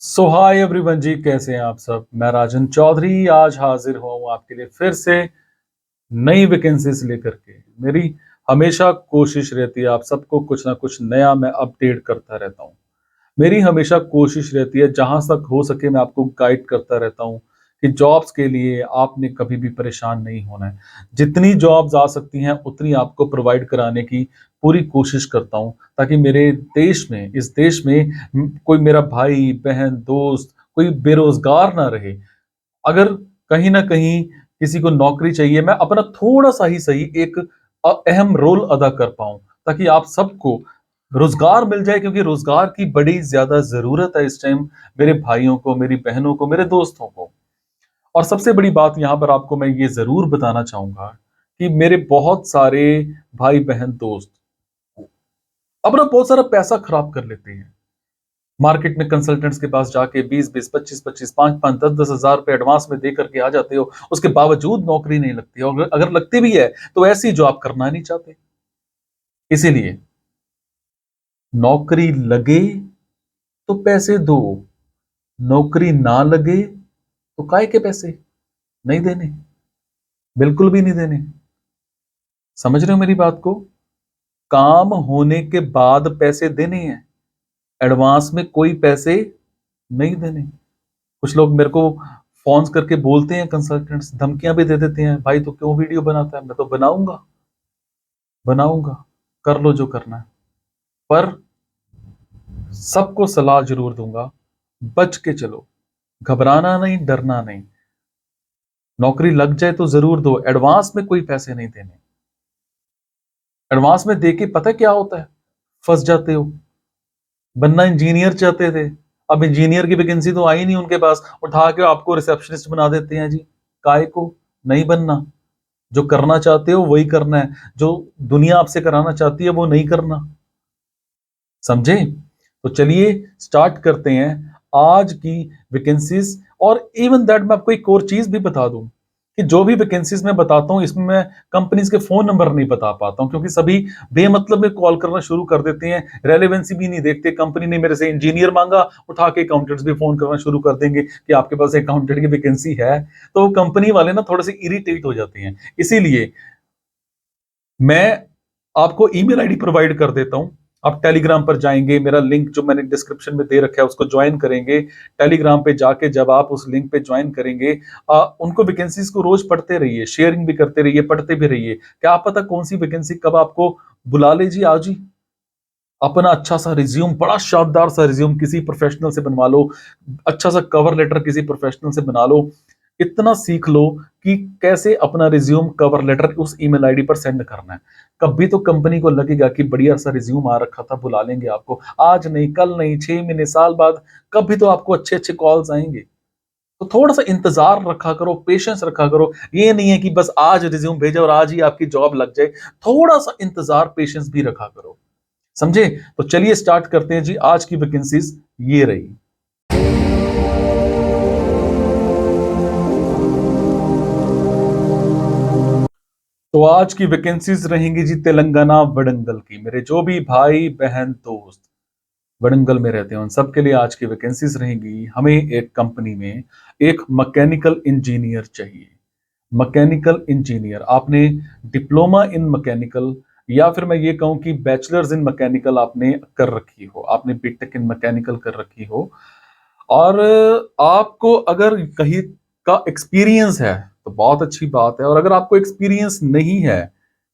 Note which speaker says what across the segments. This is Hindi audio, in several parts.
Speaker 1: सो हाय एवरीवन जी, कैसे हैं आप सब। मैं राजन चौधरी आज हाजिर हुआ हूँ आपके लिए फिर से नई वैकेंसीज लेकर के। मेरी हमेशा कोशिश रहती है आप सबको कुछ ना कुछ नया मैं अपडेट करता रहता हूँ। मेरी हमेशा कोशिश रहती है जहां तक हो सके मैं आपको गाइड करता रहता हूँ कि जॉब्स के लिए आपने कभी भी परेशान नहीं होना है। जितनी जॉब्स आ सकती हैं उतनी आपको प्रोवाइड कराने की पूरी कोशिश करता हूँ, ताकि मेरे देश में इस देश में कोई मेरा भाई बहन दोस्त कोई बेरोजगार ना रहे। अगर कहीं ना कहीं किसी को नौकरी चाहिए, मैं अपना थोड़ा सा ही सही एक अहम रोल अदा कर पाऊं, ताकि आप सबको रोजगार मिल जाए, क्योंकि रोजगार की बड़ी ज्यादा जरूरत है इस टाइम मेरे भाइयों को, मेरी बहनों को, मेरे दोस्तों को। और सबसे बड़ी बात यहां पर आपको मैं ये जरूर बताना चाहूंगा कि मेरे बहुत सारे भाई बहन दोस्त अपना बहुत सारा पैसा खराब कर लेते हैं मार्केट में। कंसल्टेंट्स के पास जाके 20-20, 25-25, 5-5, 10-10 हजार रुपए एडवांस में दे करके आ जाते हो, उसके बावजूद नौकरी नहीं लगती, और अगर लगती भी है तो ऐसी जो आप करना नहीं चाहते। इसीलिए नौकरी लगे तो पैसे दो, नौकरी ना लगे तो काय के पैसे नहीं देने, बिल्कुल भी नहीं देने। समझ रहे हो मेरी बात को। काम होने के बाद पैसे देने हैं, एडवांस में कोई पैसे नहीं देने। कुछ लोग मेरे को फोन करके बोलते हैं, कंसल्टेंट्स धमकियां भी दे देते हैं, भाई तो क्यों वीडियो बनाता है। मैं तो बनाऊंगा, बनाऊंगा, कर लो जो करना है। पर सबको सलाह जरूर दूंगा, बच के चलो, घबराना नहीं, डरना नहीं। नौकरी लग जाए तो जरूर दो, एडवांस में कोई पैसे नहीं देने। एडवांस में देके पता क्या होता है, फंस जाते हो। बनना इंजीनियर चाहते थे, अब इंजीनियर की वैकेंसी तो आई नहीं उनके पास, उठा के आपको रिसेप्शनिस्ट बना देते हैं जी। काय को नहीं बनना, जो करना चाहते हो वही करना है, जो दुनिया आपसे कराना चाहती है वो नहीं करना। समझे। तो चलिए स्टार्ट करते हैं आज की वैकेंसीज। और इवन दैट मैं आपको एक और चीज भी बता दूं कि जो भी वैकेंसीज मैं बताता हूं इसमें मैं कंपनीज के फोन नंबर नहीं बता पाता हूं, क्योंकि सभी बेमतलब में कॉल करना शुरू कर देते हैं, रेलेवेंसी भी नहीं देखते। कंपनी ने मेरे से इंजीनियर मांगा, उठा के अकाउंटेंट्स भी फोन करना शुरू कर देंगे कि आपके पास अकाउंटेंट की वैकेंसी है। तो कंपनी वाले ना थोड़े से इरिटेट हो जाते हैं। इसीलिए मैं आपको ईमेल आईडी प्रोवाइड कर देता हूं। आप टेलीग्राम पर जाएंगे, मेरा लिंक जो मैंने डिस्क्रिप्शन में दे रखा है उसको ज्वाइन करेंगे। टेलीग्राम पे जाके जब आप उस लिंक पे ज्वाइन करेंगे, उनको वैकेंसीज को रोज पढ़ते रहिए, शेयरिंग भी करते रहिए, पढ़ते भी रहिए। क्या आप पता कौन सी वैकेंसी कब आपको बुला ले जी। आज ही अपना अच्छा सा रिज्यूम, बड़ा शानदार सा रिज्यूम किसी प्रोफेशनल से बनवा लो, अच्छा सा कवर लेटर किसी प्रोफेशनल से बना लो। इतना सीख लो कि कैसे अपना रिज्यूम कवर लेटर उस ईमेल आईडी पर सेंड करना है। कभी तो कंपनी को लगेगा कि बढ़िया सा रिज्यूम आ रखा था, बुला लेंगे आपको। आज नहीं, कल नहीं, 6 महीने, साल बाद कभी तो आपको अच्छे अच्छे कॉल्स आएंगे। तो थोड़ा सा इंतजार रखा करो, पेशेंस रखा करो। ये नहीं है कि बस आज रिज्यूम भेजा और आज ही आपकी जॉब लग जाए। थोड़ा सा इंतजार, पेशेंस भी रखा करो। समझे। तो चलिए स्टार्ट करते हैं जी। आज की वैकेंसीज ये रही। तो आज की वैकेंसीज रहेंगी जी तेलंगाना वडंगल की। मेरे जो भी भाई बहन दोस्त वडंगल में रहते हैं उन सबके लिए आज की वैकेंसीज रहेंगी। हमें एक कंपनी में एक मैकेनिकल इंजीनियर चाहिए। मैकेनिकल इंजीनियर, आपने डिप्लोमा इन मैकेनिकल, या फिर मैं ये कहूं कि बैचलर्स इन मैकेनिकल आपने कर रखी हो, आपने बीटेक इन मैकेनिकल कर रखी हो, और आपको अगर कहीं का एक्सपीरियंस है तो बहुत अच्छी बात है। और अगर आपको एक्सपीरियंस नहीं है,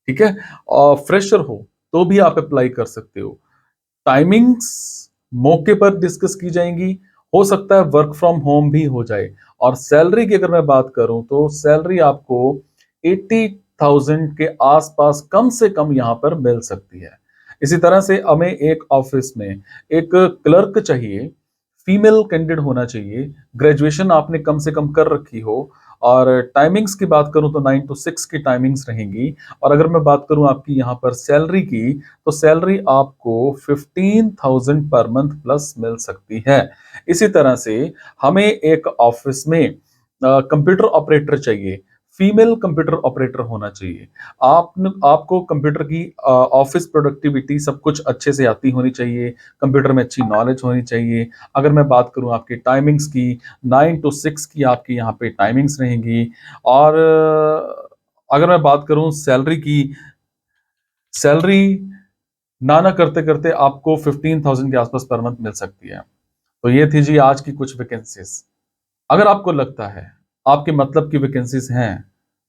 Speaker 1: ठीक है, और फ्रेशर हो, तो भी आप अप्लाई कर सकते हो। टाइमिंग्स मौके पर डिस्कस की जाएंगी। हो सकता है वर्क फ्रॉम होम भी हो जाए। और सैलरी की अगर मैं बात करूं तो सैलरी आपको 80,000 के आसपास कम से कम यहां पर मिल सकती है। इसी तरह से हमें एक ऑफिस में एक क्लर्क चाहिए, फीमेल कैंडिडेट होना चाहिए, ग्रेजुएशन आपने कम से कम कर रखी हो। और टाइमिंग्स की बात करूं तो 9 to 6 की टाइमिंग्स रहेंगी। और अगर मैं बात करूं आपकी यहां पर सैलरी की, तो सैलरी आपको 15,000 पर मंथ प्लस मिल सकती है। इसी तरह से हमें एक ऑफिस में कंप्यूटर ऑपरेटर चाहिए, फीमेल कंप्यूटर ऑपरेटर होना चाहिए। आपको कंप्यूटर की ऑफिस प्रोडक्टिविटी सब कुछ अच्छे से आती होनी चाहिए, कंप्यूटर में अच्छी नॉलेज होनी चाहिए। अगर मैं बात करूं आपकी टाइमिंग्स की, 9 टू 6 की आपकी यहाँ पे टाइमिंग्स रहेंगी। और अगर मैं बात करूं सैलरी की, सैलरी ना करते करते आपको 15,000 के आसपास पर मंथ मिल सकती है। तो ये थी जी आज की कुछ वैकेंसीज। अगर आपको लगता है आपके मतलब की वैकेंसीज हैं,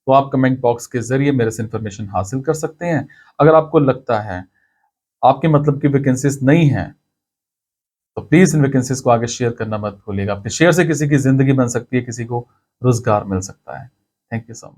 Speaker 1: तो आप कमेंट बॉक्स के जरिए मेरे से इंफॉर्मेशन हासिल कर सकते हैं। अगर आपको लगता है आपके मतलब की वैकेंसीज नहीं हैं, तो प्लीज इन वैकेंसीज को आगे शेयर करना मत भूलिएगा। आपके शेयर से किसी की जिंदगी बन सकती है, किसी को रोजगार मिल सकता है। Thank you so much.